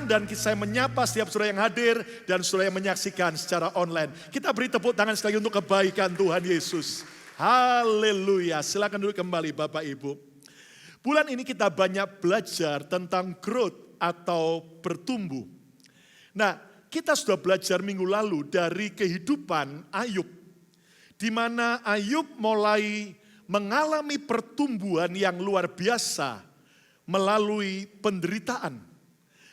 dan saya menyapa setiap saudara yang hadir dan saudara yang menyaksikan secara online. Kita beri tepuk tangan sekali lagi untuk kebaikan Tuhan Yesus. Haleluya. Silakan duduk kembali Bapak Ibu. Bulan ini kita banyak belajar tentang growth atau bertumbuh. Nah, kita sudah belajar minggu lalu dari kehidupan Ayub, di mana Ayub mulai mengalami pertumbuhan yang luar biasa melalui penderitaan.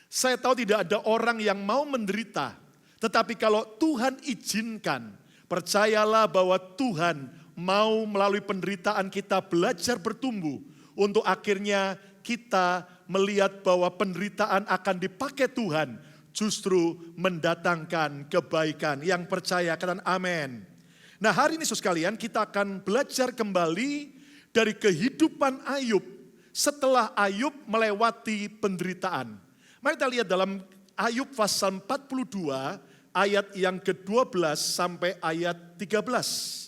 Saya tahu tidak ada orang yang mau menderita, tetapi kalau Tuhan izinkan, percayalah bahwa Tuhan mau melalui penderitaan kita belajar bertumbuh, untuk akhirnya kita melihat bahwa penderitaan akan dipakai Tuhan justru mendatangkan kebaikan. Yang percaya katakan amin. Nah, hari ini saudara sekalian kita akan belajar kembali dari kehidupan Ayub setelah Ayub melewati penderitaan. Mari kita lihat dalam Ayub pasal 42 ayat yang ke-12 sampai ayat 13.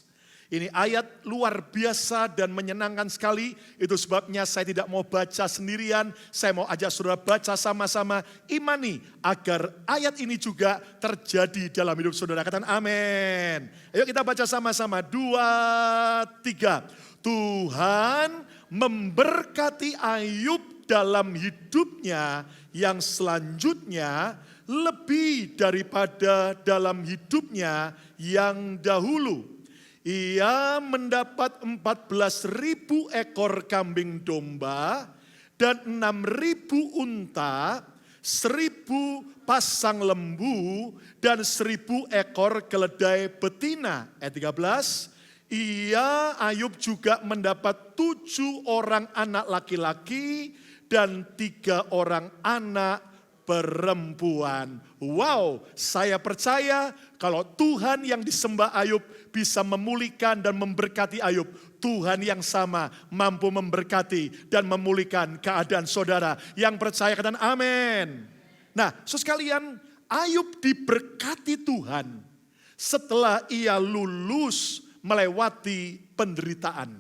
Ini ayat luar biasa dan menyenangkan sekali. Itu sebabnya saya tidak mau baca sendirian. Saya mau ajak saudara baca sama-sama, imani agar ayat ini juga terjadi dalam hidup saudara. Katakan amin. Ayo kita baca sama-sama. 2, 3. Tuhan memberkati Ayub dalam hidupnya yang selanjutnya lebih daripada dalam hidupnya yang dahulu. Ia mendapat 14.000 ekor kambing domba dan 6.000 unta, 1.000 pasang lembu dan 1.000 ekor keledai betina. Ayat 13, ia Ayub juga mendapat 7 orang anak laki-laki dan 3 orang anak perempuan. Wow, saya percaya kalau Tuhan yang disembah Ayub bisa memulihkan dan memberkati Ayub, Tuhan yang sama mampu memberkati dan memulihkan keadaan saudara. Yang percaya katakan amin. Nah, saudara sekalian, Ayub diberkati Tuhan setelah ia lulus melewati penderitaan.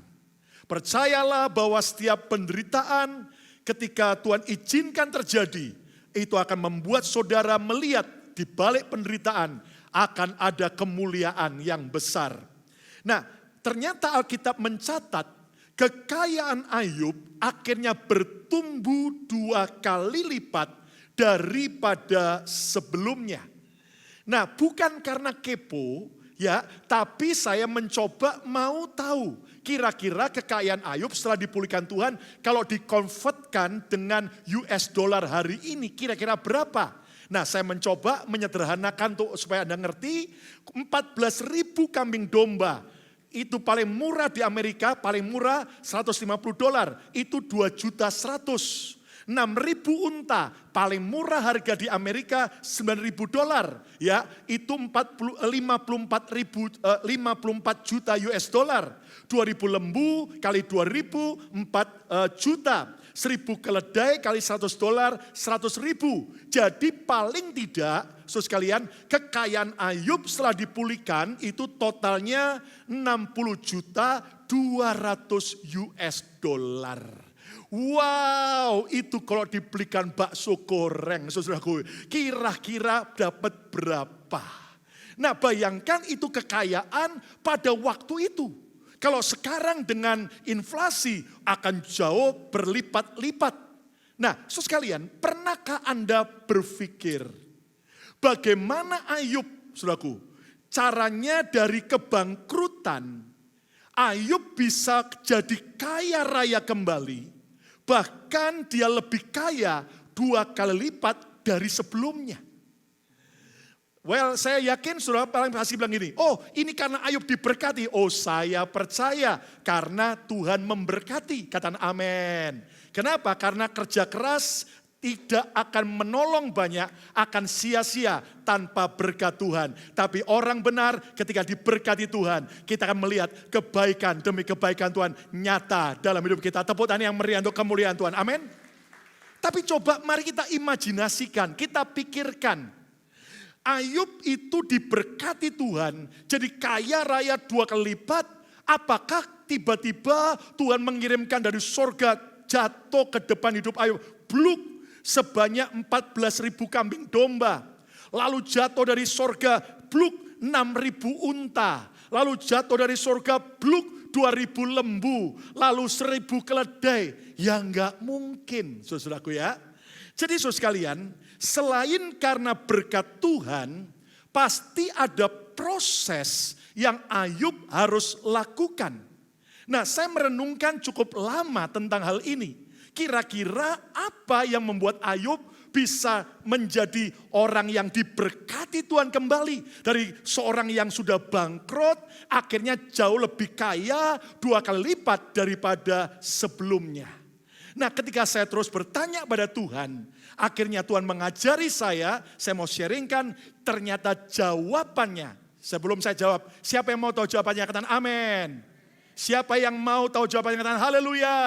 Percayalah bahwa setiap penderitaan ketika Tuhan izinkan terjadi, itu akan membuat saudara melihat di balik penderitaan akan ada kemuliaan yang besar. Nah, ternyata Alkitab mencatat kekayaan Ayub akhirnya bertumbuh 2 kali lipat daripada sebelumnya. Nah, bukan karena kepo, ya, tapi saya mencoba mau tahu kira-kira kekayaan Ayub setelah dipulihkan Tuhan kalau dikonvertkan dengan US dollar hari ini kira-kira berapa? Nah, saya mencoba menyederhanakan supaya Anda ngerti, 14.000 kambing domba itu paling murah di Amerika, paling murah $150, itu 2.100.000. 6.000 unta, paling murah harga di Amerika $9.000, ya, itu 54 juta US dollar. 2.000 lembu kali 2.000, 4 juta. 1.000 keledai kali $100, 100.000. Jadi paling tidak, saudara sekalian, kekayaan Ayub setelah dipulihkan itu totalnya 60 juta 200 US dollar. Wow, itu kalau dibelikan bakso goreng, saudaraku, kira-kira dapat berapa? Nah, bayangkan itu kekayaan pada waktu itu. Kalau sekarang dengan inflasi akan jauh berlipat-lipat. Nah, saudara sekalian, pernahkah Anda berpikir bagaimana Ayub, saudaraku, caranya dari kebangkrutan, Ayub bisa jadi kaya raya kembali. Bahkan dia lebih kaya 2 kali lipat dari sebelumnya. Well, saya yakin saudara paling pasti bilang gini, oh ini karena Ayub diberkati. Oh saya percaya karena Tuhan memberkati. Katakan amin. Kenapa? Karena kerja keras tidak akan menolong banyak, akan sia-sia tanpa berkat Tuhan. Tapi orang benar ketika diberkati Tuhan, kita akan melihat kebaikan demi kebaikan Tuhan nyata dalam hidup kita. Tepuk tangan yang meriah untuk kemuliaan Tuhan. Amin. Tapi coba mari kita imajinasikan, kita pikirkan. Ayub itu diberkati Tuhan, jadi kaya raya 2 kali lipat. Apakah tiba-tiba Tuhan mengirimkan dari sorga jatuh ke depan hidup Ayub? Bluk. sebanyak 14.000 kambing domba. Lalu jatuh dari sorga bluk 6.000 unta. Lalu jatuh dari sorga bluk 2.000 lembu. Lalu 1.000 keledai. Ya enggak mungkin, saudaraku ya. Jadi saudara sekalian, selain karena berkat Tuhan, pasti ada proses yang Ayub harus lakukan. Nah, saya merenungkan cukup lama tentang hal ini. Kira-kira apa yang membuat Ayub bisa menjadi orang yang diberkati Tuhan kembali. Dari seorang yang sudah bangkrut, akhirnya jauh lebih kaya 2 kali lipat daripada sebelumnya. Nah, ketika saya terus bertanya pada Tuhan, akhirnya Tuhan mengajari saya mau sharingkan, ternyata jawabannya. Sebelum saya jawab, siapa yang mau tahu jawabannya? Katakan amin. Siapa yang mau tahu jawabannya? Katakan haleluya.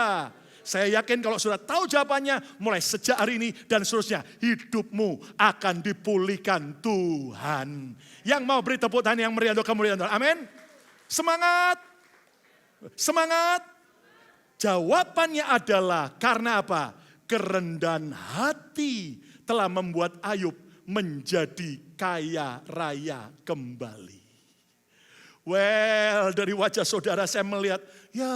Saya yakin kalau sudah tahu jawabannya, mulai sejak hari ini dan seterusnya, hidupmu akan dipulihkan Tuhan. Yang mau beri tepuk tangan yang meriah untuk kemuliaan Tuhan. Amin. Semangat. Semangat. Jawabannya adalah karena apa? Kerendahan hati telah membuat Ayub menjadi kaya raya kembali. Well, dari wajah saudara saya melihat, ya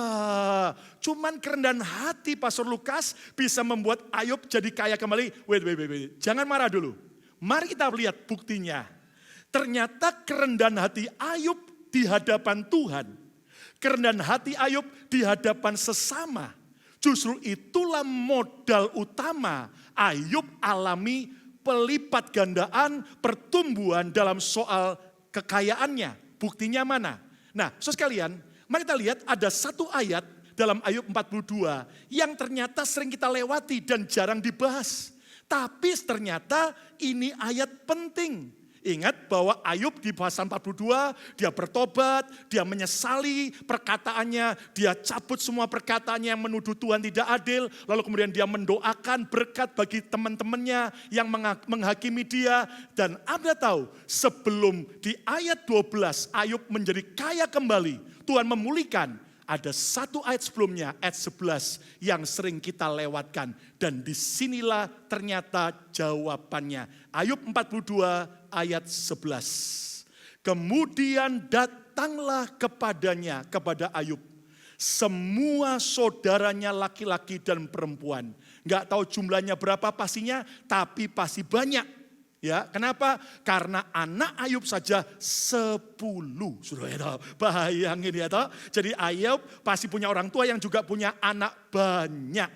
cuman kerendahan hati Pastor Lukas bisa membuat Ayub jadi kaya kembali. Wait. Jangan marah dulu. Mari kita lihat buktinya. Ternyata kerendahan hati Ayub di hadapan Tuhan. Kerendahan hati Ayub di hadapan sesama. Justru itulah modal utama Ayub alami pelipat gandaan pertumbuhan dalam soal kekayaannya. Buktinya mana? Nah, saudara sekalian, mari kita lihat ada satu ayat dalam Ayub 42 yang ternyata sering kita lewati dan jarang dibahas. Tapi ternyata ini ayat penting. Ingat bahwa Ayub di pasal 42, dia bertobat, dia menyesali perkataannya, dia cabut semua perkataannya yang menuduh Tuhan tidak adil, lalu kemudian dia mendoakan berkat bagi teman-temannya yang menghakimi dia. Dan Anda tahu, sebelum di ayat 12 Ayub menjadi kaya kembali, Tuhan memulihkan. Ada satu ayat sebelumnya, ayat 11 yang sering kita lewatkan. Dan disinilah ternyata jawabannya. Ayub 42 ayat 11. Kemudian datanglah kepadanya, kepada Ayub, semua saudaranya laki-laki dan perempuan. Enggak tahu jumlahnya berapa pastinya, tapi pasti banyak. Ya, kenapa? Karena anak Ayub saja 10. Sudah ya, bayangin ya toh. Jadi Ayub pasti punya orang tua yang juga punya anak banyak.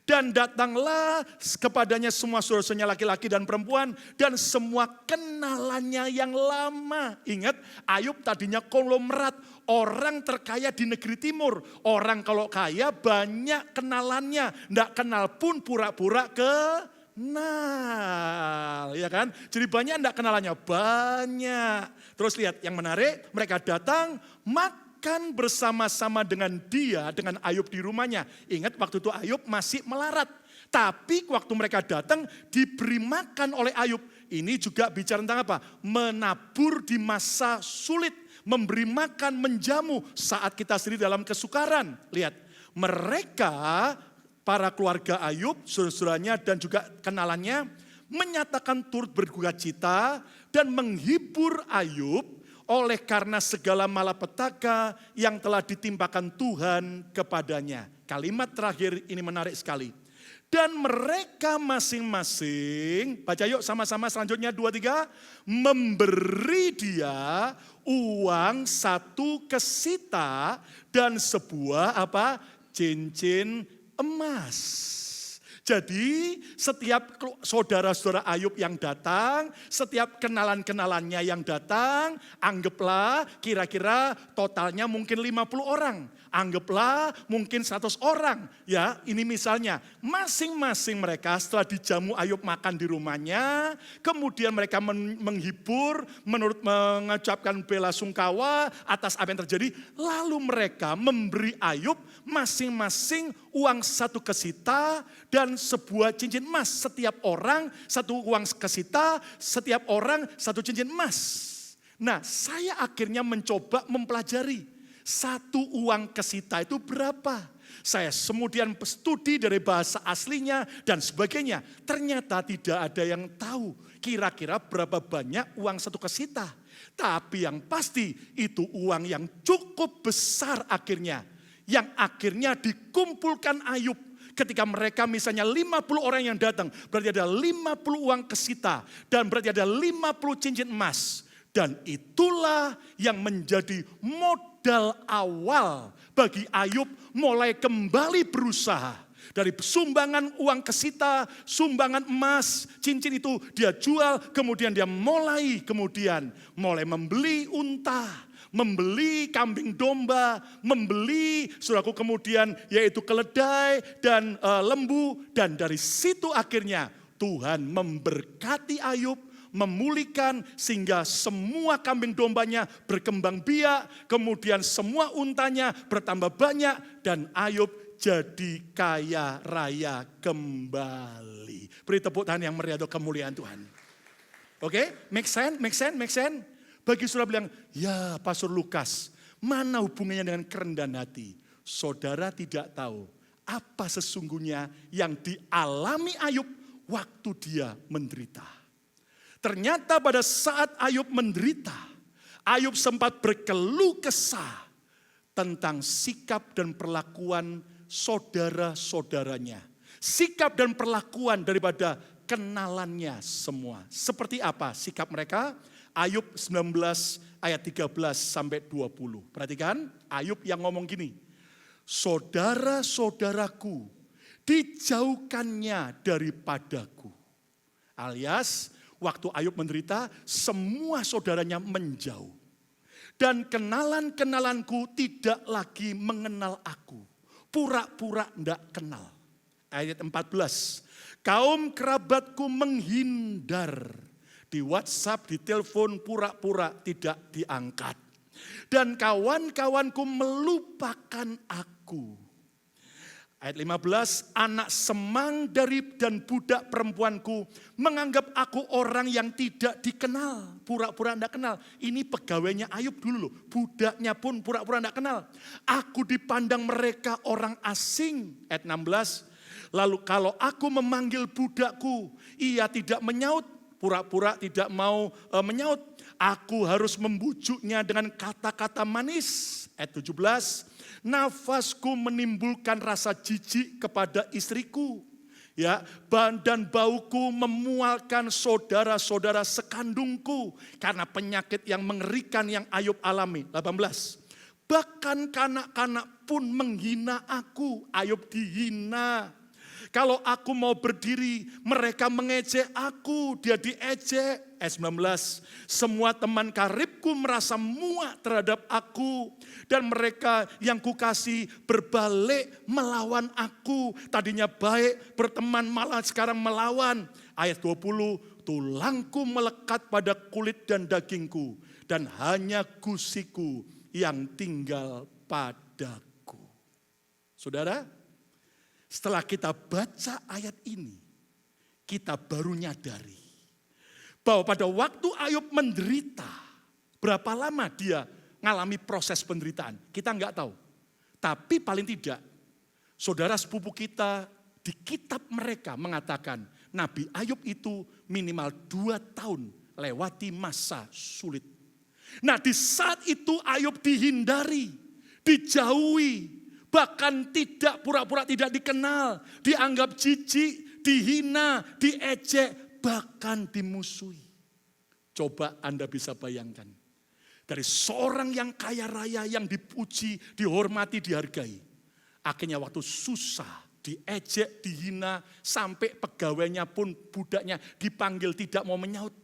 Dan datanglah kepadanya semua saudaranya laki-laki dan perempuan dan semua kenalannya yang lama. Ingat, Ayub tadinya konglomerat, orang terkaya di negeri timur. Orang kalau kaya banyak kenalannya, enggak kenal pun pura-pura kenal, ya kan? Jadi banyak enggak kenalannya? Banyak. Terus lihat yang menarik, mereka datang makan bersama-sama dengan dia, dengan Ayub di rumahnya. Ingat waktu itu Ayub masih melarat. Tapi waktu mereka datang diberi makan oleh Ayub. Ini juga bicara tentang apa? Menabur di masa sulit. Memberi makan, menjamu saat kita sendiri dalam kesukaran. Lihat, mereka para keluarga Ayub, saudara-saudaranya dan juga kenalannya menyatakan turut berduka cita dan menghibur Ayub oleh karena segala malapetaka yang telah ditimpakan Tuhan kepadanya. Kalimat terakhir ini menarik sekali. Dan mereka masing-masing, baca yuk sama-sama selanjutnya 2-3, memberi dia uang 1 kesita dan sebuah apa? Cincin emas. Jadi setiap saudara-saudara Ayub yang datang, setiap kenalan-kenalannya yang datang, anggaplah kira-kira totalnya mungkin 50 orang. Anggaplah mungkin 100 orang. Ya, ini misalnya masing-masing mereka setelah dijamu Ayub makan di rumahnya, kemudian mereka menghibur, mengucapkan bela sungkawa atas apa yang terjadi, lalu mereka memberi Ayub masing-masing uang 1 kesita dan sebuah cincin emas. Setiap orang 1 uang kesita, setiap orang 1 cincin emas. Nah, saya akhirnya mencoba mempelajari 1 uang kesita itu berapa. Saya kemudian studi dari bahasa aslinya dan sebagainya. Ternyata tidak ada yang tahu kira-kira berapa banyak uang satu kesita. Tapi yang pasti itu uang yang cukup besar akhirnya. Yang akhirnya dikumpulkan Ayub. Ketika mereka misalnya 50 orang yang datang, berarti ada 50 uang kesita. Dan berarti ada 50 cincin emas. Dan itulah yang menjadi modal awal bagi Ayub mulai kembali berusaha. Dari sumbangan uang kesita, sumbangan emas, cincin itu dia jual, kemudian dia mulai membeli unta, membeli kambing domba, membeli saudaraku kemudian yaitu keledai dan lembu. Dan dari situ akhirnya Tuhan memberkati Ayub, memulihkan sehingga semua kambing dombanya berkembang biak, kemudian semua untanya bertambah banyak dan Ayub jadi kaya raya kembali. Beri tepuk tangan yang meriah untuk kemuliaan Tuhan. Oke, make sense? Bagi saudara bilang, ya Pastor Lukas, mana hubungannya dengan kerendahan hati? Saudara tidak tahu apa sesungguhnya yang dialami Ayub waktu dia menderita. Ternyata pada saat Ayub menderita, Ayub sempat berkeluh kesah tentang sikap dan perlakuan saudara-saudaranya. Sikap dan perlakuan daripada kenalannya semua. Seperti apa sikap mereka? Ayub 19 ayat 13 sampai 20. Perhatikan, Ayub yang ngomong gini. Saudara-saudaraku dijauhkannya daripadaku. Alias waktu Ayub menderita, semua saudaranya menjauh. Dan kenalan-kenalanku tidak lagi mengenal aku. Pura-pura tidak kenal. Ayat 14. Kaum kerabatku menghindar. Di WhatsApp, di telepon, pura-pura tidak diangkat. Dan kawan-kawanku melupakan aku. Ayat 15, anak semang dari dan budak perempuanku menganggap aku orang yang tidak dikenal. Pura-pura tidak kenal. Ini pegawainya Ayub dulu loh. Budaknya pun pura-pura tidak kenal. Aku dipandang mereka orang asing. Ayat 16, lalu kalau aku memanggil budakku, ia tidak menyaut. Pura-pura tidak mau menyaut. Aku harus membujuknya dengan kata-kata manis. Ayat 17, nafasku menimbulkan rasa jijik kepada istriku. Ya, dan bauku memualkan saudara-saudara sekandungku karena penyakit yang mengerikan yang Ayub alami. 18. Bahkan kanak-kanak pun menghina aku. Ayub dihina. Kalau aku mau berdiri, mereka mengejek aku, dia diejek. Ayat 19, semua teman karibku merasa muak terhadap aku. Dan mereka yang kukasih berbalik melawan aku. Tadinya baik, berteman malah sekarang melawan. Ayat 20, tulangku melekat pada kulit dan dagingku. Dan hanya gusiku yang tinggal padaku. Saudara, setelah kita baca ayat ini, kita baru nyadari bahwa pada waktu Ayub menderita, berapa lama dia ngalami proses penderitaan, kita nggak tahu. Tapi paling tidak, saudara sepupu kita di kitab mereka mengatakan, Nabi Ayub itu minimal 2 tahun lewati masa sulit. Nah di saat itu Ayub dihindari, dijauhi, bahkan tidak pura-pura tidak dikenal, dianggap jijik, dihina, diejek, bahkan dimusuhi. Coba Anda bisa bayangkan. Dari seorang yang kaya raya, yang dipuji, dihormati, dihargai. Akhirnya waktu susah, diejek, dihina, sampai pegawainya pun budaknya dipanggil tidak mau menyaut.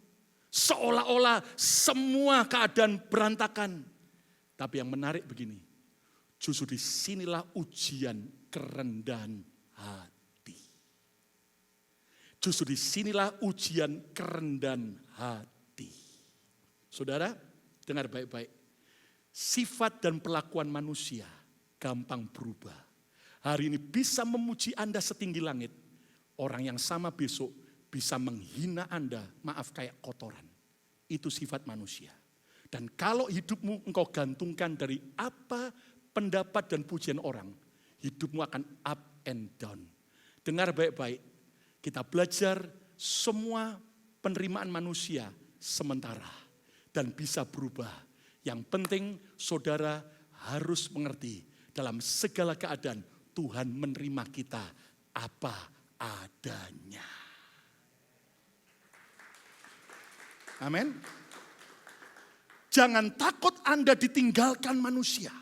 Seolah-olah semua keadaan berantakan. Tapi yang menarik begini. Justru disinilah ujian kerendahan hati. Justru disinilah ujian kerendahan hati. Saudara, dengar baik-baik. Sifat dan perlakuan manusia gampang berubah. Hari ini bisa memuji Anda setinggi langit. Orang yang sama besok bisa menghina Anda, maaf kayak kotoran. Itu sifat manusia. Dan kalau hidupmu engkau gantungkan dari apa pendapat dan pujian orang, hidupmu akan up and down. Dengar baik-baik, kita belajar semua penerimaan manusia sementara dan bisa berubah. Yang penting saudara harus mengerti dalam segala keadaan Tuhan menerima kita apa adanya. Amin. Jangan takut Anda ditinggalkan manusia.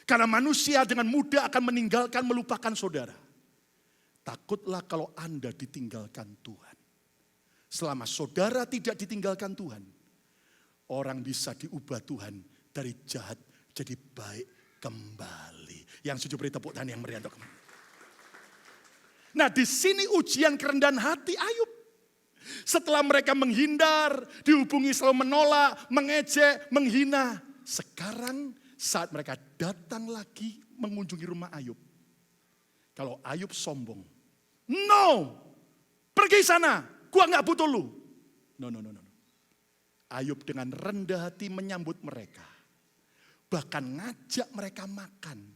Karena manusia dengan mudah akan meninggalkan, melupakan saudara. Takutlah kalau Anda ditinggalkan Tuhan. Selama saudara tidak ditinggalkan Tuhan, orang bisa diubah Tuhan dari jahat jadi baik kembali. Yang setuju beri tepuk tangan yang meriah untuk kamu. Nah, di sini ujian kerendahan hati Ayub. Setelah mereka menghindar, dihubungi selalu menolak, mengejek, menghina. Sekarang saat mereka datang lagi mengunjungi rumah Ayub. Kalau Ayub sombong, no, pergi sana, gua gak butuh lu. No. Ayub dengan rendah hati menyambut mereka. Bahkan ngajak mereka makan.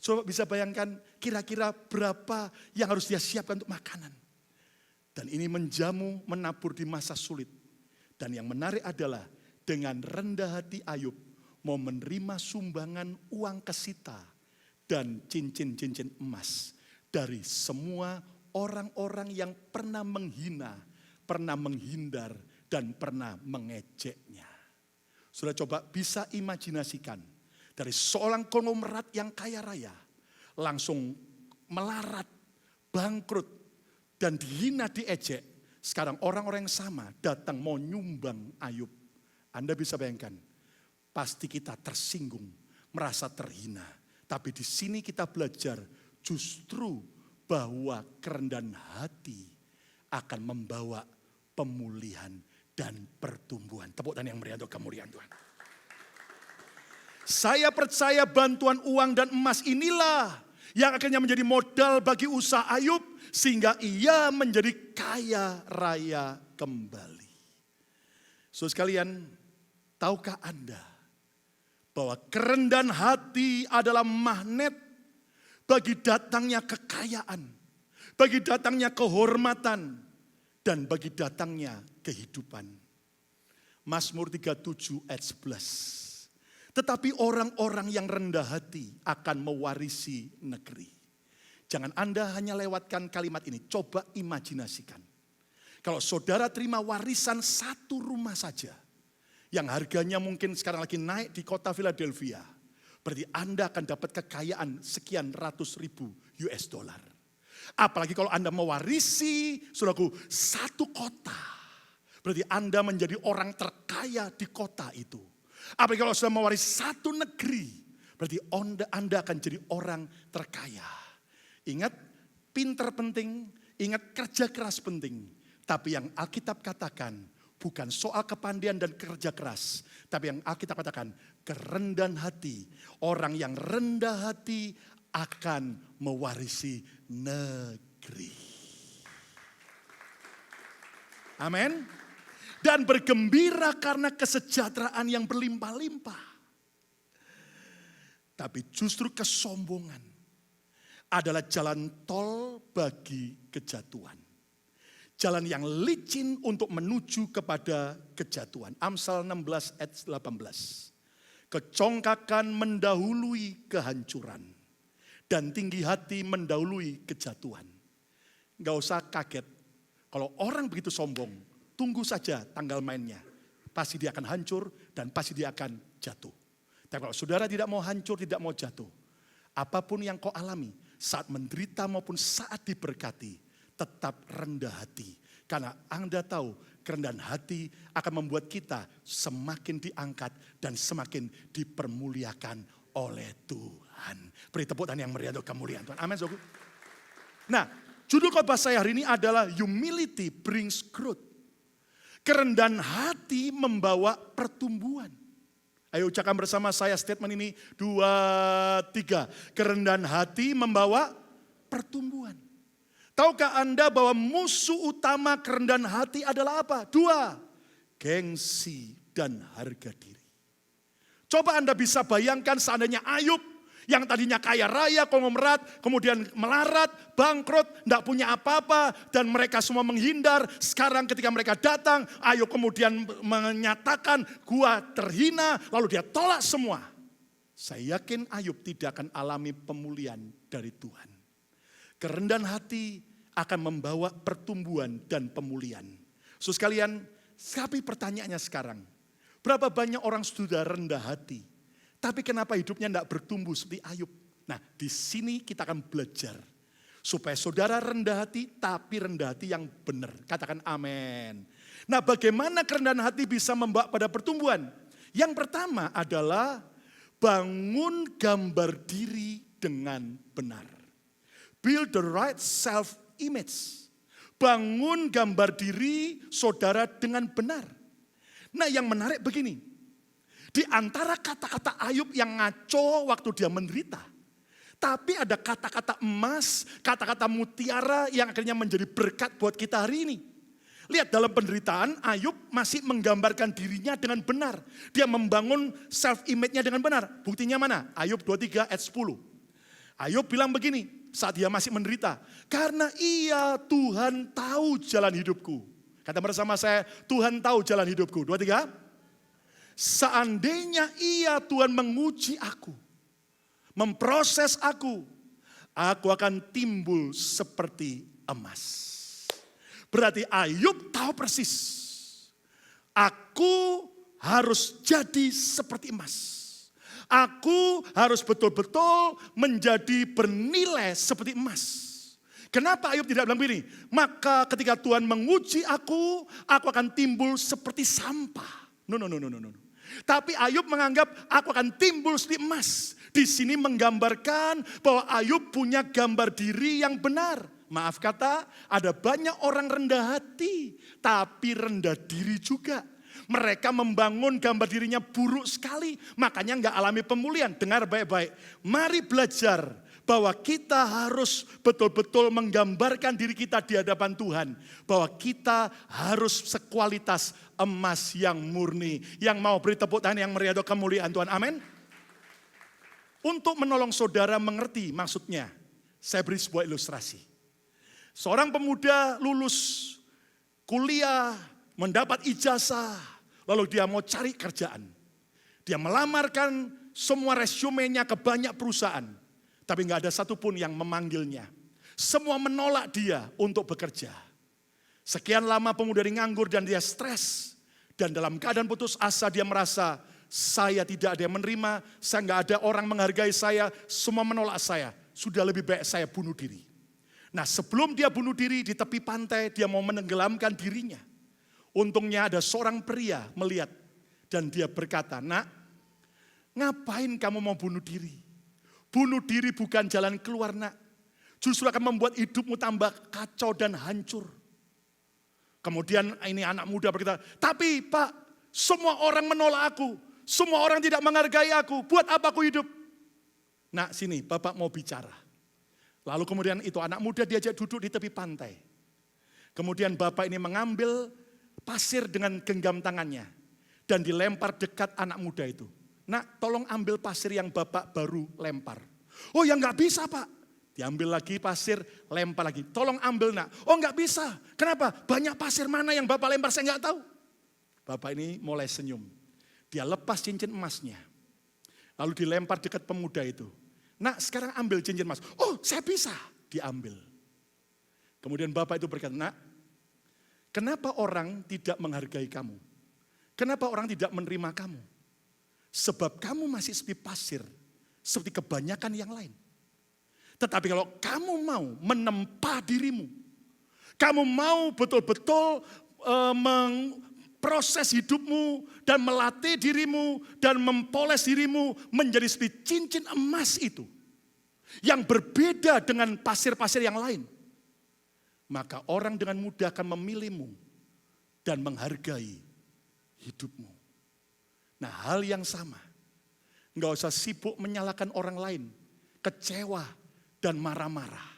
Coba bisa bayangkan kira-kira berapa yang harus dia siapkan untuk makanan. Dan ini menjamu, menabur di masa sulit. Dan yang menarik adalah dengan rendah hati Ayub mau menerima sumbangan uang kesita dan cincin-cincin emas dari semua orang-orang yang pernah menghina, pernah menghindar, dan pernah mengejeknya. Sudah coba bisa imajinasikan dari seorang konglomerat yang kaya raya langsung melarat, bangkrut, dan dihina, diejek. Sekarang orang-orang yang sama datang mau nyumbang Ayub. Anda bisa bayangkan, pasti kita tersinggung, merasa terhina. Tapi di sini kita belajar justru bahwa kerendahan hati akan membawa pemulihan dan pertumbuhan. Tepuk tangan yang meriah untuk kemuliaan Tuhan. Saya percaya bantuan uang dan emas inilah yang akhirnya menjadi modal bagi usaha Ayub sehingga ia menjadi kaya raya kembali. Saudara sekalian, tahukah Anda bahwa kerendahan hati adalah magnet bagi datangnya kekayaan, bagi datangnya kehormatan, dan bagi datangnya kehidupan. Mazmur 37 ayat 11. Tetapi orang-orang yang rendah hati akan mewarisi negeri. Jangan Anda hanya lewatkan kalimat ini, coba imajinasikan. Kalau saudara terima warisan satu rumah saja, yang harganya mungkin sekarang lagi naik di kota Philadelphia, berarti Anda akan dapat kekayaan sekian ratus ribu US dollar. Apalagi kalau Anda mewarisi, saudaraku, satu kota, berarti Anda menjadi orang terkaya di kota itu. Apalagi kalau sudah mewaris satu negeri, berarti Anda akan jadi orang terkaya. Ingat, pinter penting, ingat kerja keras penting. Tapi yang Alkitab katakan bukan soal kepandaian dan kerja keras. Tapi yang Alkitab katakan kerendahan hati. Orang yang rendah hati akan mewarisi negeri. Amin. Dan bergembira karena kesejahteraan yang berlimpah-limpah. Tapi justru kesombongan adalah jalan tol bagi kejatuhan. Jalan yang licin untuk menuju kepada kejatuhan. Amsal 16 ayat 18. Kecongkakan mendahului kehancuran. Dan tinggi hati mendahului kejatuhan. Gak usah kaget. Kalau orang begitu sombong, tunggu saja tanggal mainnya. Pasti dia akan hancur dan pasti dia akan jatuh. Tapi kalau saudara tidak mau hancur, tidak mau jatuh. Apapun yang kau alami, saat menderita maupun saat diberkati, tetap rendah hati. Karena Anda tahu kerendahan hati akan membuat kita semakin diangkat dan semakin dipermuliakan oleh Tuhan. Beri tepuk tangan yang meriah untuk kemuliaan Tuhan. Amin. Nah, judul khotbah saya hari ini adalah Humility Brings Growth. Kerendahan hati membawa pertumbuhan. Ayo ucapkan bersama saya statement ini. 2, 3. Kerendahan hati membawa pertumbuhan. Tahukah Anda bahwa musuh utama kerendahan hati adalah apa? 2. Gengsi dan harga diri. Coba Anda bisa bayangkan seandainya Ayub Yang tadinya kaya raya, konglomerat, kemudian melarat, bangkrut, tidak punya apa-apa, dan mereka semua menghindar. Sekarang ketika mereka datang, Ayub kemudian menyatakan, gua terhina, lalu dia tolak semua. Saya yakin Ayub tidak akan alami pemulihan dari Tuhan. Kerendahan hati akan membawa pertumbuhan dan pemulihan. Saudara sekalian, tapi pertanyaannya sekarang, berapa banyak orang sudah rendah hati? Tapi kenapa hidupnya tidak bertumbuh seperti Ayub? Nah, di sini kita akan belajar. Supaya saudara rendah hati, tapi rendah hati yang benar. Katakan amin. Nah, bagaimana kerendahan hati bisa membawa pada pertumbuhan? Yang pertama adalah bangun gambar diri dengan benar. Build the right self-image. Bangun gambar diri saudara dengan benar. Nah, yang menarik begini. Di antara kata-kata Ayub yang ngaco waktu dia menderita. Tapi ada kata-kata emas, kata-kata mutiara yang akhirnya menjadi berkat buat kita hari ini. Lihat dalam penderitaan Ayub masih menggambarkan dirinya dengan benar. Dia membangun self-image-nya dengan benar. Buktinya mana? Ayub 23 ayat 10. Ayub bilang begini saat dia masih menderita. Karena ia Tuhan tahu jalan hidupku. Kata bersama saya, Tuhan tahu jalan hidupku. 23. Seandainya ia Tuhan menguji aku, memproses aku akan timbul seperti emas. Berarti Ayub tahu persis, aku harus jadi seperti emas. Aku harus betul-betul menjadi bernilai seperti emas. Kenapa Ayub tidak bilang begini? Maka ketika Tuhan menguji aku akan timbul seperti sampah. No. Tapi Ayub menganggap aku akan timbul seperti emas. Di sini menggambarkan bahwa Ayub punya gambar diri yang benar. Maaf kata, ada banyak orang rendah hati, tapi rendah diri juga. Mereka membangun gambar dirinya buruk sekali, makanya nggak alami pemulihan. Dengar baik-baik, mari belajar bahwa kita harus betul-betul menggambarkan diri kita di hadapan Tuhan. Bahwa kita harus sekualitas emas yang murni. Yang mau beri tepuk tangan yang meriah kemuliaan Tuhan. Amin. Untuk menolong saudara mengerti maksudnya, saya beri sebuah ilustrasi. Seorang pemuda lulus kuliah, mendapat ijazah, lalu dia mau cari kerjaan. Dia melamarkan semua resumenya ke banyak perusahaan. Tapi nggak ada satupun yang memanggilnya. Semua menolak dia untuk bekerja. Sekian lama pemuda ini nganggur dan dia stres. Dan dalam keadaan putus asa dia merasa, saya tidak ada yang menerima, saya nggak ada orang menghargai saya, semua menolak saya. Sudah lebih baik saya bunuh diri. Nah, sebelum dia bunuh diri di tepi pantai, dia mau menenggelamkan dirinya. Untungnya ada seorang pria melihat dan dia berkata, "Nak, ngapain kamu mau bunuh diri? Bunuh diri bukan jalan keluar, nak. Justru akan membuat hidupmu tambah kacau dan hancur." Kemudian ini anak muda berkata, "Tapi Pak, semua orang menolak aku. Semua orang tidak menghargai aku. Buat apa aku hidup?" Nak, sini Bapak mau bicara. Lalu kemudian itu anak muda diajak duduk di tepi pantai. Kemudian Bapak ini mengambil pasir dengan genggam tangannya. Dan dilempar dekat anak muda itu. "Nak, tolong ambil pasir yang Bapak baru lempar." "Oh ya nggak bisa Pak." Diambil lagi pasir, lempar lagi. "Tolong ambil nak." "Oh nggak bisa." "Kenapa?" "Banyak pasir mana yang Bapak lempar saya nggak tahu." Bapak ini mulai senyum. Dia lepas cincin emasnya. Lalu dilempar dekat pemuda itu. "Nak, sekarang ambil cincin emas." "Oh saya bisa." Diambil. Kemudian Bapak itu berkata, "Nak, kenapa orang tidak menghargai kamu? Kenapa orang tidak menerima kamu? Sebab kamu masih seperti pasir, seperti kebanyakan yang lain. Tetapi kalau kamu mau menempa dirimu, kamu mau betul-betul memproses hidupmu dan melatih dirimu dan mempoles dirimu menjadi seperti cincin emas itu, yang berbeda dengan pasir-pasir yang lain, maka orang dengan mudah akan memilihmu dan menghargai hidupmu." Nah, hal yang sama. Enggak usah sibuk menyalahkan orang lain, kecewa dan marah-marah.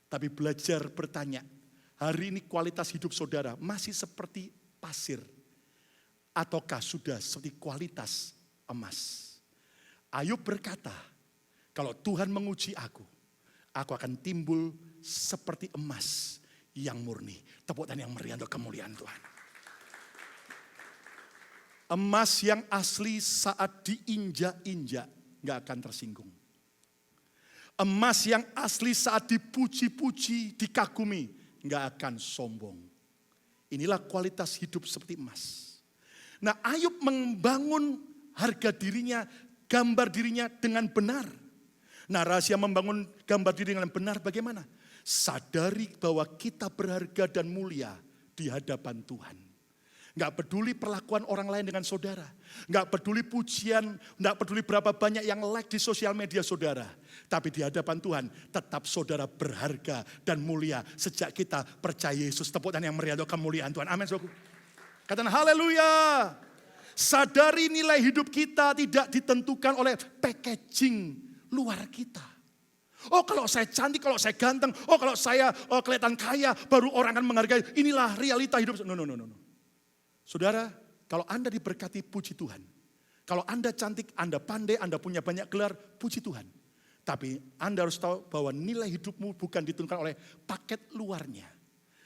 Tapi belajar bertanya, hari ini kualitas hidup saudara masih seperti pasir ataukah sudah seperti kualitas emas? Ayub berkata, Kalau Tuhan menguji aku akan timbul seperti emas yang murni. Tepuk tangan yang meriah untuk kemuliaan Tuhan. Emas yang asli saat diinjak-injak gak akan tersinggung. Emas yang asli saat dipuji-puji, dikagumi, gak akan sombong. Inilah kualitas hidup seperti emas. Nah, Ayub membangun harga dirinya, gambar dirinya dengan benar. Nah, rahasia membangun gambar diri dengan benar bagaimana? Sadari bahwa kita berharga dan mulia di hadapan Tuhan. Gak peduli perlakuan orang lain dengan saudara. Gak peduli pujian, gak peduli berapa banyak yang like di sosial media saudara. Tapi di hadapan Tuhan tetap saudara berharga dan mulia sejak kita percaya Yesus. Tepuk tangan yang meriah untuk kemuliaan Tuhan. Amin. Katakan haleluya. Sadari nilai hidup kita tidak ditentukan oleh packaging luar kita. Oh, kalau saya cantik, kalau saya ganteng, oh kalau saya kelihatan kaya, baru orang akan menghargai. Inilah realita hidup. No. Saudara, kalau Anda diberkati, puji Tuhan. Kalau Anda cantik, Anda pandai, Anda punya banyak gelar, puji Tuhan. Tapi Anda harus tahu bahwa nilai hidupmu bukan ditentukan oleh paket luarnya.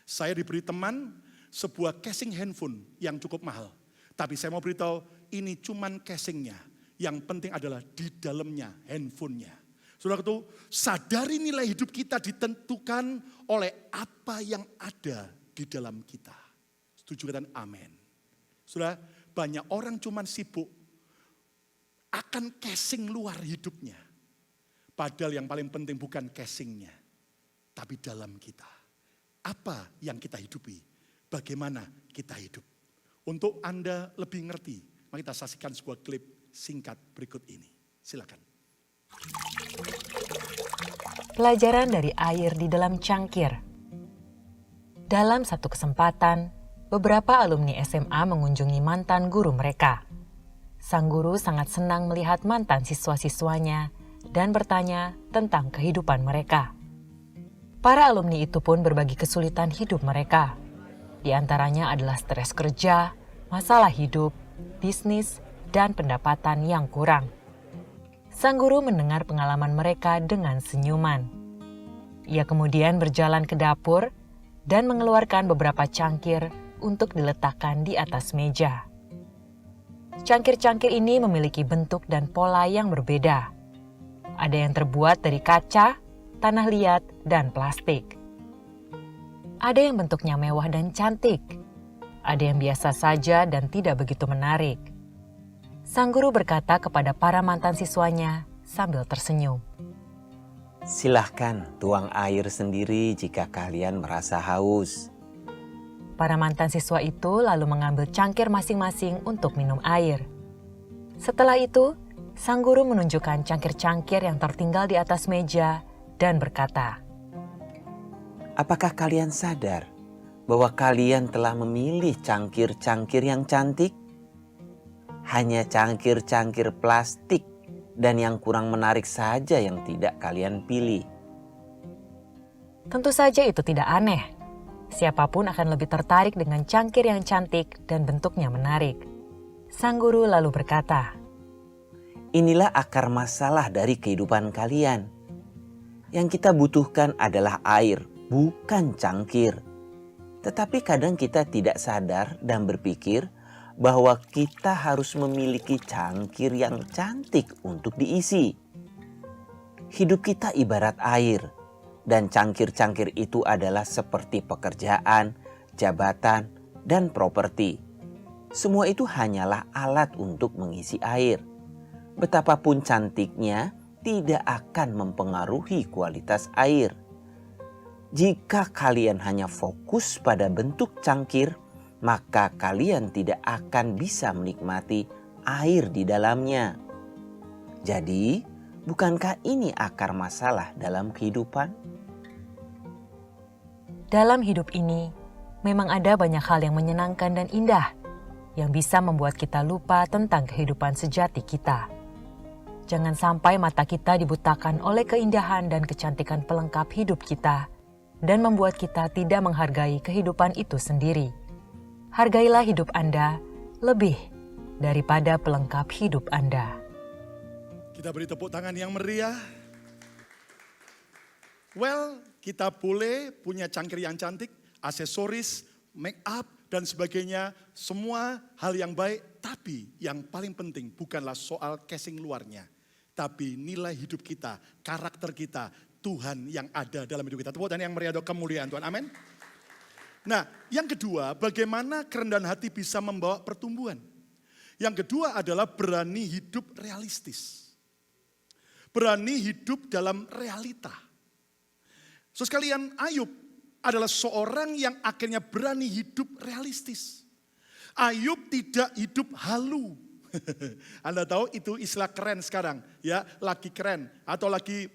Saya diberi teman sebuah casing handphone yang cukup mahal. Tapi saya mau beritahu, ini cuman casingnya. Yang penting adalah di dalamnya handphonenya. Saudara itu, sadari nilai hidup kita ditentukan oleh apa yang ada di dalam kita. Setuju katakan amin. Saudara, banyak orang cuman sibuk akan casing luar hidupnya. Padahal yang paling penting bukan casingnya, tapi dalam kita. Apa yang kita hidupi, bagaimana kita hidup. Untuk Anda lebih ngerti, mari kita saksikan sebuah klip singkat berikut ini. Silakan. Pelajaran dari air di dalam cangkir. Dalam satu kesempatan, beberapa alumni SMA mengunjungi mantan guru mereka. Sang guru sangat senang melihat mantan siswa-siswanya dan bertanya tentang kehidupan mereka. Para alumni itu pun berbagi kesulitan hidup mereka. Di antaranya adalah stres kerja, masalah hidup, bisnis, dan pendapatan yang kurang. Sang guru mendengar pengalaman mereka dengan senyuman. Ia kemudian berjalan ke dapur dan mengeluarkan beberapa cangkir untuk diletakkan di atas meja. Cangkir-cangkir ini memiliki bentuk dan pola yang berbeda. Ada yang terbuat dari kaca, tanah liat, dan plastik. Ada yang bentuknya mewah dan cantik. Ada yang biasa saja dan tidak begitu menarik. Sang guru berkata kepada para mantan siswanya sambil tersenyum. Silahkan tuang air sendiri jika kalian merasa haus. Para mantan siswa itu lalu mengambil cangkir masing-masing untuk minum air. Setelah itu, sang guru menunjukkan cangkir-cangkir yang tertinggal di atas meja dan berkata, Apakah kalian sadar bahwa kalian telah memilih cangkir-cangkir yang cantik? Hanya cangkir-cangkir plastik dan yang kurang menarik saja yang tidak kalian pilih. Tentu saja itu tidak aneh. Siapapun akan lebih tertarik dengan cangkir yang cantik dan bentuknya menarik. Sang guru lalu berkata, Inilah akar masalah dari kehidupan kalian. Yang kita butuhkan adalah air, bukan cangkir. Tetapi kadang kita tidak sadar dan berpikir bahwa kita harus memiliki cangkir yang cantik untuk diisi. Hidup kita ibarat air, dan cangkir-cangkir itu adalah seperti pekerjaan, jabatan, dan properti. Semua itu hanyalah alat untuk mengisi air. Betapapun cantiknya, tidak akan mempengaruhi kualitas air. Jika kalian hanya fokus pada bentuk cangkir, maka kalian tidak akan bisa menikmati air di dalamnya. Jadi, bukankah ini akar masalah dalam kehidupan? dalam hidup ini memang ada banyak hal yang menyenangkan dan indah yang bisa membuat kita lupa tentang kehidupan sejati kita. Jangan sampai mata kita dibutakan oleh keindahan dan kecantikan pelengkap hidup kita dan membuat kita tidak menghargai kehidupan itu sendiri. Hargailah hidup Anda lebih daripada pelengkap hidup Anda. Kita Kita beri tepuk tangan yang meriah. Well, kita boleh punya cangkir yang cantik, aksesoris, make up, dan sebagainya. Semua hal yang baik, tapi yang paling penting bukanlah soal casing luarnya. Tapi nilai hidup kita, karakter kita, Tuhan yang ada dalam hidup kita. Tepuk tangan yang meriah, kemuliaan Tuhan, amin. Nah, yang kedua, bagaimana kerendahan hati bisa membawa pertumbuhan. Yang kedua adalah berani hidup realistis. Berani hidup dalam realita. So sekalian, Ayub adalah seorang yang akhirnya berani hidup realistis. Ayub tidak hidup halu. Anda tahu itu istilah keren sekarang, ya, lagi keren atau lagi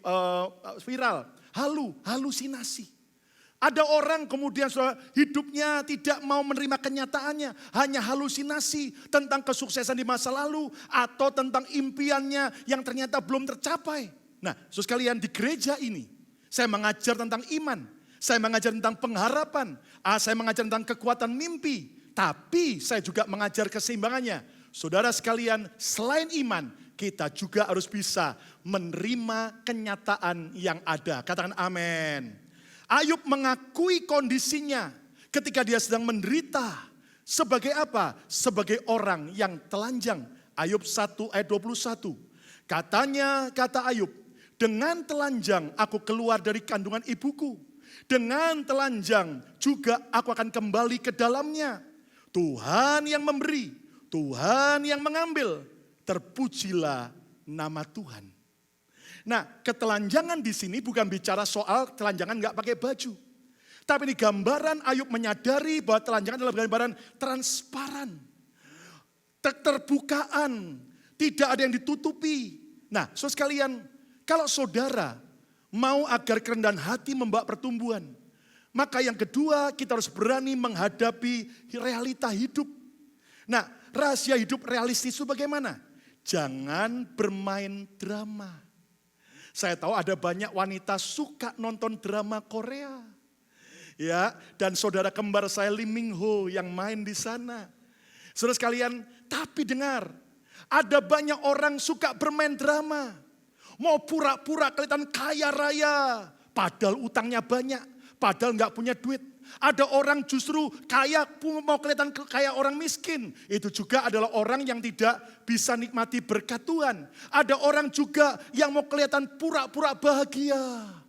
viral. Halusinasi. Ada orang kemudian hidupnya tidak mau menerima kenyataannya. Hanya halusinasi tentang kesuksesan di masa lalu. Atau tentang impiannya yang ternyata belum tercapai. Nah, saudara sekalian, di gereja ini saya mengajar tentang iman. Saya mengajar tentang pengharapan. Saya mengajar tentang kekuatan mimpi. Tapi saya juga mengajar keseimbangannya. Saudara sekalian, selain iman, kita juga harus bisa menerima kenyataan yang ada. Katakan amin. Ayub mengakui kondisinya ketika dia sedang menderita. Sebagai apa? Sebagai orang yang telanjang. Ayub 1 ayat 21. Kata Ayub, dengan telanjang aku keluar dari kandungan ibuku. Dengan telanjang juga aku akan kembali ke dalamnya. Tuhan yang memberi, Tuhan yang mengambil. Terpujilah nama Tuhan. Nah, ketelanjangan di sini bukan bicara soal telanjangan nggak pakai baju. Tapi ini gambaran Ayub menyadari bahwa telanjangan adalah gambaran transparan. Keterbukaan, tidak ada yang ditutupi. Nah, saudara sekalian, kalau saudara mau agar kerendahan hati membawa pertumbuhan, maka yang kedua kita harus berani menghadapi realita hidup. Nah, rahasia hidup realistis itu bagaimana? Jangan bermain drama. Saya tahu ada banyak wanita suka nonton drama Korea. Ya, dan saudara kembar saya Lee Min Ho yang main di sana. Saudara sekalian, tapi dengar, ada banyak orang suka bermain drama. Mau pura-pura kelihatan kaya raya, padahal utangnya banyak, padahal nggak punya duit. Ada orang justru kaya mau kelihatan kayak orang miskin. Itu juga adalah orang yang tidak bisa nikmati berkat Tuhan. Ada orang juga yang mau kelihatan pura-pura bahagia.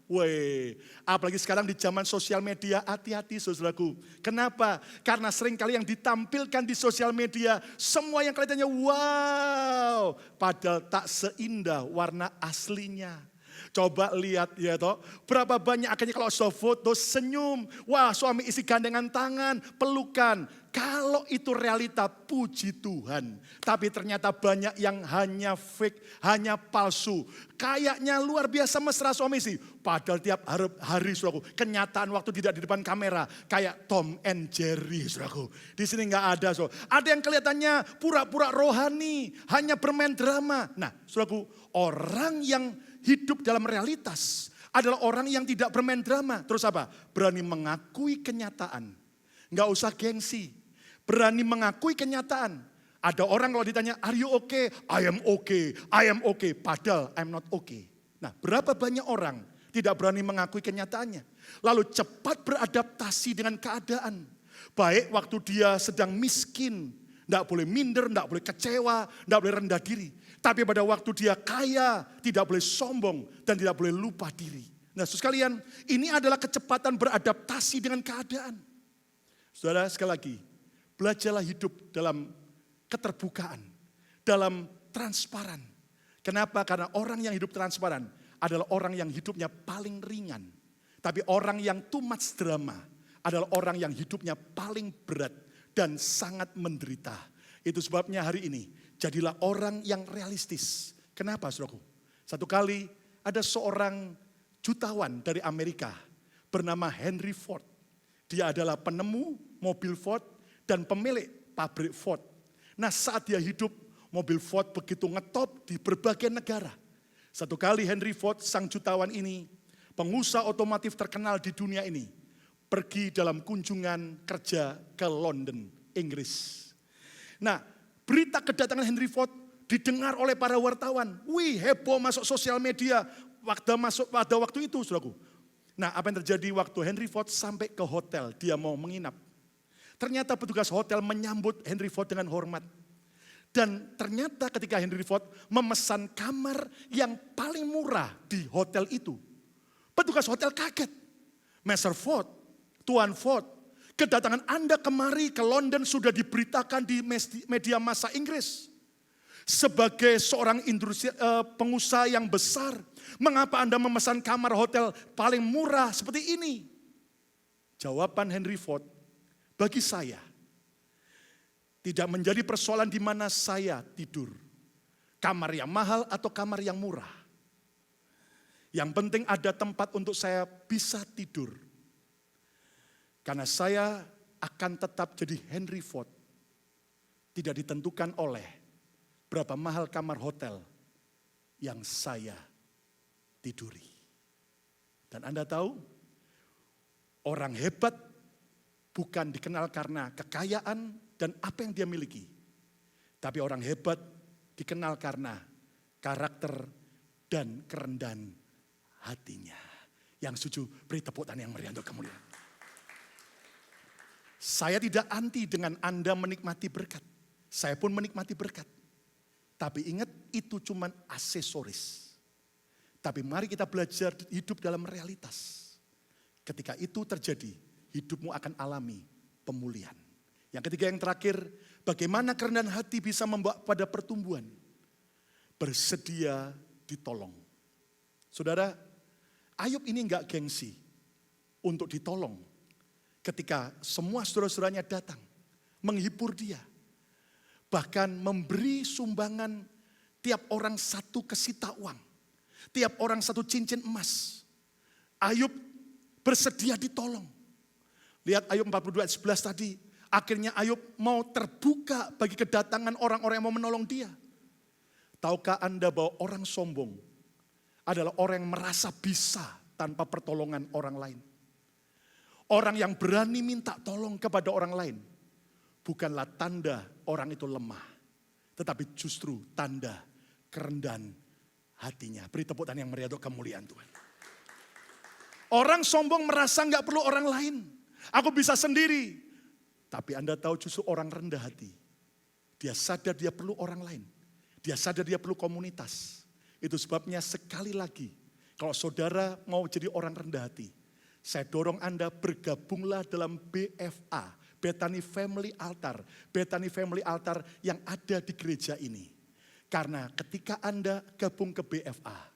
Weh, apalagi sekarang di zaman sosial media, hati-hati saudaraku. Kenapa? Karena seringkali yang ditampilkan di sosial media, semua yang kelihatannya wow. Padahal tak seindah warna aslinya. Coba lihat ya toh, berapa banyak akhirnya kalau sudah foto senyum, wah suami istri gandengan tangan, pelukan. Kalau itu realita puji Tuhan. Tapi ternyata banyak yang hanya fake, hanya palsu. Kayaknya luar biasa mesra suami istri. Padahal tiap hari saudaraku, kenyataan waktu tidak di depan kamera. Kayak Tom and Jerry saudaraku. Di sini gak ada saudara. Ada yang kelihatannya pura-pura rohani, hanya bermain drama. Nah saudaraku, orang yang hidup dalam realitas adalah orang yang tidak bermain drama. Terus apa? Berani mengakui kenyataan. Gak usah gengsi. Berani mengakui kenyataan. Ada orang kalau ditanya, are you okay? I am okay, I am okay. Padahal I'm not okay. Nah, berapa banyak orang tidak berani mengakui kenyataannya. Lalu cepat beradaptasi dengan keadaan. Baik waktu dia sedang miskin, tidak boleh minder, tidak boleh kecewa, tidak boleh rendah diri. Tapi pada waktu dia kaya, tidak boleh sombong dan tidak boleh lupa diri. Nah, saudara sekalian, ini adalah kecepatan beradaptasi dengan keadaan. Saudara, sekali lagi, belajarlah hidup dalam keterbukaan, dalam transparan. Kenapa? Karena orang yang hidup transparan adalah orang yang hidupnya paling ringan. Tapi orang yang too much drama adalah orang yang hidupnya paling berat dan sangat menderita. Itu sebabnya hari ini, jadilah orang yang realistis. Kenapa, saudaraku? Satu kali ada seorang jutawan dari Amerika bernama Henry Ford. Dia adalah penemu mobil Ford dan pemilik pabrik Ford. Nah, saat dia hidup, mobil Ford begitu ngetop di berbagai negara. Satu kali Henry Ford, sang jutawan ini, pengusaha otomotif terkenal di dunia ini, pergi dalam kunjungan kerja ke London, Inggris. Nah, berita kedatangan Henry Ford didengar oleh para wartawan. Wih, heboh masuk sosial media pada waktu itu, saudaraku. Nah, apa yang terjadi waktu Henry Ford sampai ke hotel, dia mau menginap. Ternyata petugas hotel menyambut Henry Ford dengan hormat. Dan ternyata ketika Henry Ford memesan kamar yang paling murah di hotel itu, petugas hotel kaget. Mr. Ford, Tuan Ford, kedatangan Anda kemari ke London sudah diberitakan di media massa Inggris. Sebagai seorang pengusaha yang besar, mengapa Anda memesan kamar hotel paling murah seperti ini? Jawaban Henry Ford, bagi saya, tidak menjadi persoalan di mana saya tidur. Kamar yang mahal atau kamar yang murah. Yang penting ada tempat untuk saya bisa tidur. Karena saya akan tetap jadi Henry Ford. Tidak ditentukan oleh berapa mahal kamar hotel yang saya tiduri. Dan Anda tahu, orang hebat bukan dikenal karena kekayaan dan apa yang dia miliki. Tapi orang hebat dikenal karena karakter dan kerendahan hatinya. Yang setuju, beri tepuk tangan yang meriah untuk kemuliaan. Saya tidak anti dengan Anda menikmati berkat. Saya pun menikmati berkat. Tapi ingat, itu cuma aksesoris. Tapi mari kita belajar hidup dalam realitas. Ketika itu terjadi, hidupmu akan alami pemulihan. Yang ketiga, yang terakhir, bagaimana kerendahan hati bisa membawa pada pertumbuhan. Bersedia ditolong. Saudara, Ayub ini enggak gengsi untuk ditolong. Ketika semua saudara-saudaranya datang, menghibur dia. Bahkan memberi sumbangan tiap orang satu kesita uang. Tiap orang satu cincin emas. Ayub bersedia ditolong. Lihat Ayub 42 ayat 11 tadi. Akhirnya Ayub mau terbuka bagi kedatangan orang-orang yang mau menolong dia. Tahukah Anda bahwa orang sombong adalah orang yang merasa bisa tanpa pertolongan orang lain. Orang yang berani minta tolong kepada orang lain bukanlah tanda orang itu lemah, tetapi justru tanda kerendahan hatinya. Beri tepuk tangan yang meriah untuk kemuliaan Tuhan. Orang sombong merasa nggak perlu orang lain. Aku bisa sendiri. Tapi Anda tahu justru orang rendah hati. Dia sadar dia perlu orang lain. Dia sadar dia perlu komunitas. Itu sebabnya sekali lagi, kalau saudara mau jadi orang rendah hati, saya dorong Anda bergabunglah dalam BFA, Bethany Family Altar. Bethany Family Altar yang ada di gereja ini. Karena ketika Anda gabung ke BFA,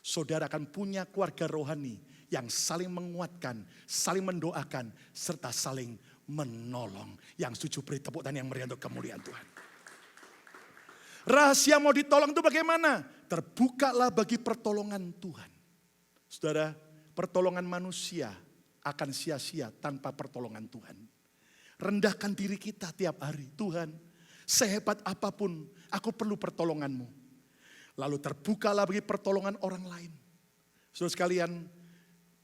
saudara akan punya keluarga rohani yang saling menguatkan, saling mendoakan, serta saling menolong. Yang setuju beri tepuk tangan yang meriah untuk kemuliaan Tuhan. Rahasia mau ditolong itu bagaimana? Terbukalah bagi pertolongan Tuhan. Saudara, pertolongan manusia akan sia-sia tanpa pertolongan Tuhan. Rendahkan diri kita tiap hari. Tuhan, sehebat apapun aku perlu pertolonganmu. Lalu terbukalah bagi pertolongan orang lain. Saudara sekalian,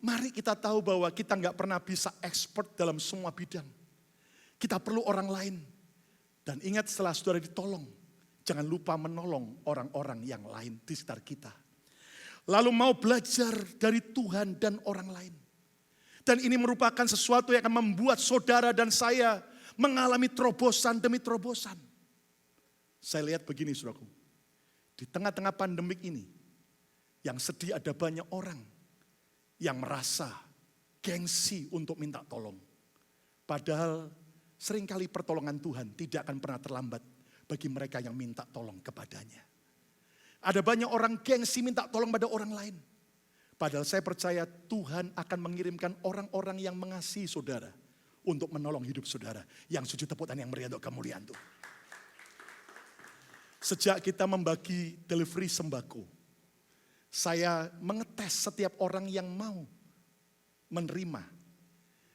mari kita tahu bahwa kita nggak pernah bisa expert dalam semua bidang. Kita perlu orang lain. Dan ingat, setelah saudara ditolong, jangan lupa menolong orang-orang yang lain di sekitar kita. Lalu mau belajar dari Tuhan dan orang lain. Dan ini merupakan sesuatu yang akan membuat saudara dan saya mengalami terobosan demi terobosan. Saya lihat begini saudaraku. Di tengah-tengah pandemik ini, yang sedih ada banyak orang yang merasa gengsi untuk minta tolong. Padahal seringkali pertolongan Tuhan tidak akan pernah terlambat bagi mereka yang minta tolong kepadanya. Ada banyak orang gengsi minta tolong pada orang lain. Padahal saya percaya Tuhan akan mengirimkan orang-orang yang mengasihi saudara untuk menolong hidup saudara. Yang sujud tepuk tangan yang meriah untuk kemuliaan Tuhan. Sejak kita membagi delivery sembako, saya mengetes setiap orang yang mau menerima.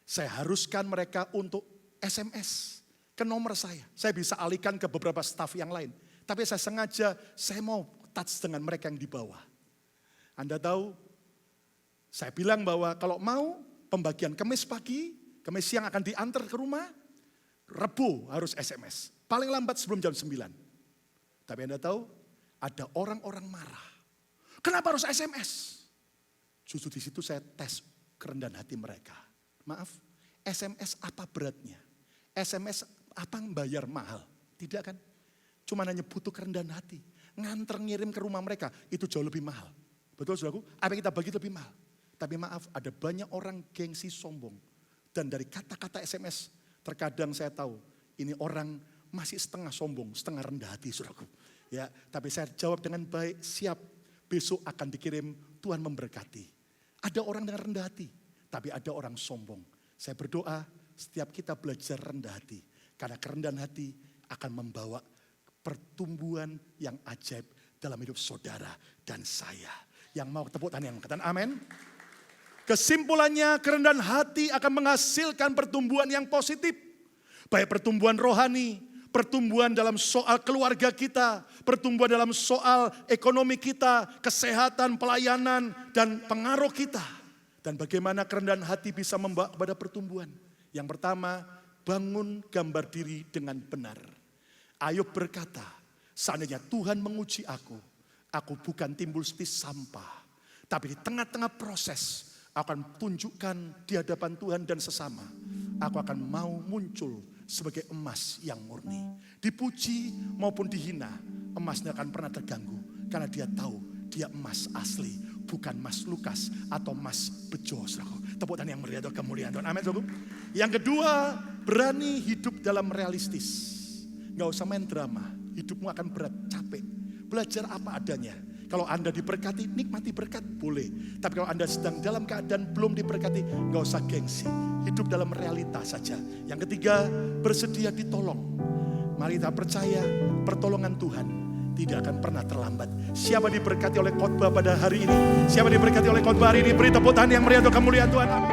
Saya haruskan mereka untuk SMS ke nomor saya. Saya bisa alihkan ke beberapa staf yang lain. Tapi saya sengaja, saya mau touch dengan mereka yang di bawah. Anda tahu, saya bilang bahwa kalau mau pembagian Kamis pagi, Kamis siang akan diantar ke rumah, Rebo harus SMS. Paling lambat sebelum jam 9. Tapi Anda tahu, Ada orang-orang marah. Kenapa harus SMS? Justru di situ saya tes kerendahan hati mereka. Maaf, SMS apa beratnya? SMS apa bayar mahal? Tidak kan? Cuma hanya butuh kerendahan hati. Nganter ngirim ke rumah mereka, itu jauh lebih mahal. Betul saudaraku? Apa yang kita bagi lebih mahal. Tapi maaf, ada banyak orang gengsi sombong. Dan dari kata-kata SMS, terkadang saya tahu, ini orang masih setengah sombong, setengah rendah hati saudaraku. Ya, tapi saya jawab dengan baik, siap. Besok akan dikirim, Tuhan memberkati. Ada orang dengan rendah hati, tapi ada orang sombong. Saya berdoa, setiap kita belajar rendah hati. Karena kerendahan hati akan membawa pertumbuhan yang ajaib dalam hidup saudara dan saya. Yang mau tepuk tangan yang katakan amin. Kesimpulannya, kerendahan hati akan menghasilkan pertumbuhan yang positif. Baik pertumbuhan rohani, pertumbuhan dalam soal keluarga kita, pertumbuhan dalam soal ekonomi kita, kesehatan, pelayanan, dan pengaruh kita. Dan bagaimana kerendahan hati bisa membawa kepada pertumbuhan. Yang pertama, bangun gambar diri dengan benar. Ayub berkata, seandainya Tuhan menguji aku bukan timbul seperti sampah. Tapi di tengah-tengah proses, aku akan tunjukkan di hadapan Tuhan dan sesama. Aku akan mau muncul sebagai emas yang murni. Dipuji maupun dihina, emasnya akan pernah terganggu. Karena dia tahu dia emas asli, bukan emas Lukas atau emas bejo. Tepuk tangan yang meriah untuk kemuliaan Tuhan. Amin. Yang kedua, berani hidup dalam realistis. Gak usah main drama, hidupmu akan berat, capek. Belajar apa adanya. Kalau Anda diberkati, nikmati berkat, boleh. Tapi kalau Anda sedang dalam keadaan belum diberkati, gak usah gengsi. Hidup dalam realita saja. Yang ketiga, bersedia ditolong. Mari kita percaya, pertolongan Tuhan tidak akan pernah terlambat. Siapa diberkati oleh khotbah pada hari ini? Siapa diberkati oleh khotbah hari ini? Beri tepuk tangan yang meriah untuk kemuliaan Tuhan. Amin.